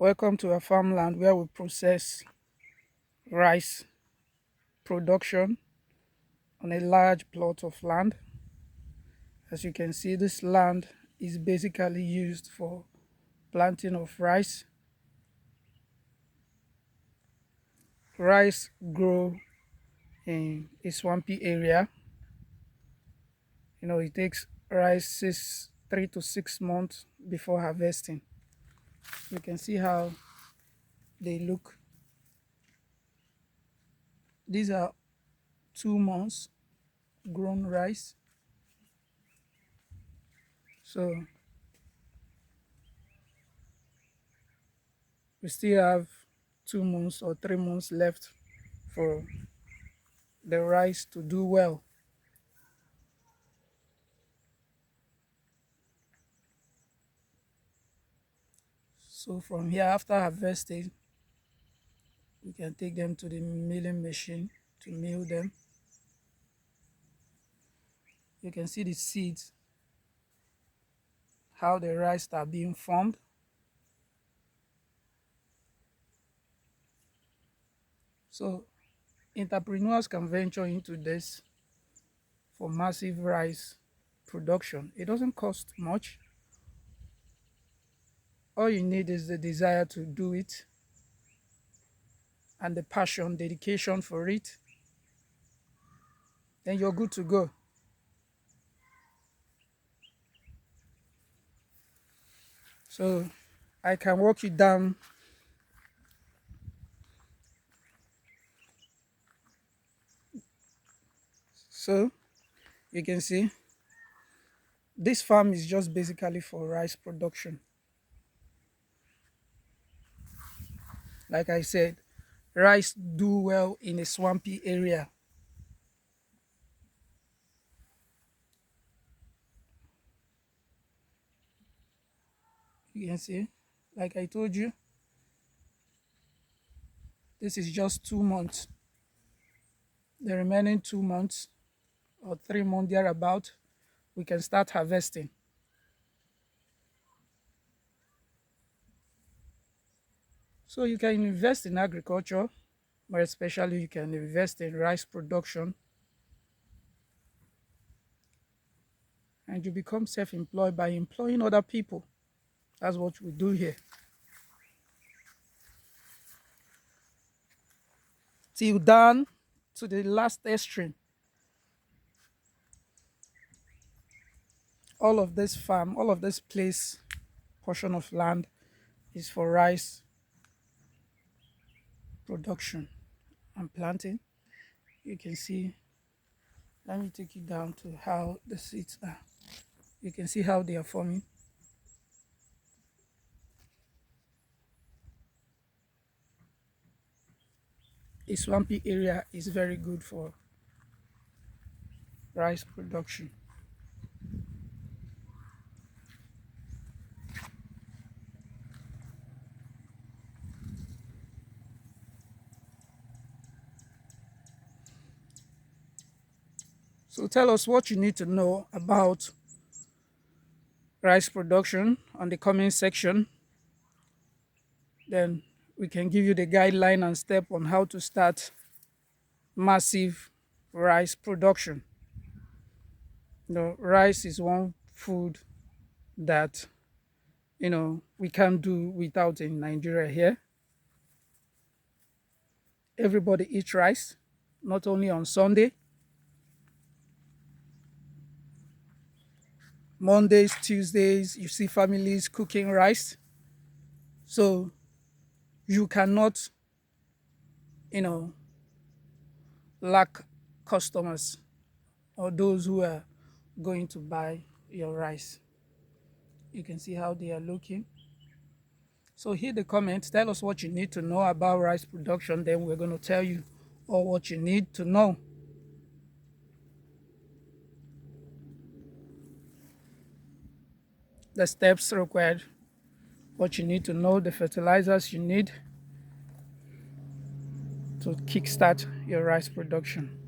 Welcome to a farmland where we process rice production on a large plot of land. As you can see, this land is basically used for planting of rice. Rice grow in a swampy area. It takes rice 3 to 6 months before harvesting. You can see how they look. These are 2 months grown rice. So we still have 2 months or 3 months left for the rice to do well. So from here, after harvesting, we can take them to the milling machine to mill them. You can see the seeds, how the rice are being formed. So entrepreneurs can venture into this for massive rice production. It doesn't cost much. All you need is the desire to do it and the passion, dedication for it. Then you're good to go. So I can walk you down so you can see this farm is just basically for rice production. Like I said, rice do well in a swampy area. You can see, like I told you, this is just 2 months. The remaining 2 months or 3 months thereabout, we can start harvesting. So you can invest in agriculture, but especially you can invest in rice production, and you become self-employed by employing other people. That's what we do here. Till down to the last extreme. All of this farm, all of this place, portion of land is for rice production and planting. You can see, let me take you down to how the seeds are. You can see how they are forming. A swampy area is very good for rice production. So tell us what you need to know about rice production on the comment section. Then we can give you the guideline and step on how to start massive rice production. Rice is one food that we can't do without in Nigeria here. Everybody eats rice, not only on Sunday. Mondays, Tuesdays, you see families cooking rice. So you cannot, lack customers or those who are going to buy your rice. You can see how they are looking. So hit the comments, tell us what you need to know about rice production, then we're going to tell you all what you need to know. The steps required, what you need to know, the fertilizers you need to kickstart your rice production.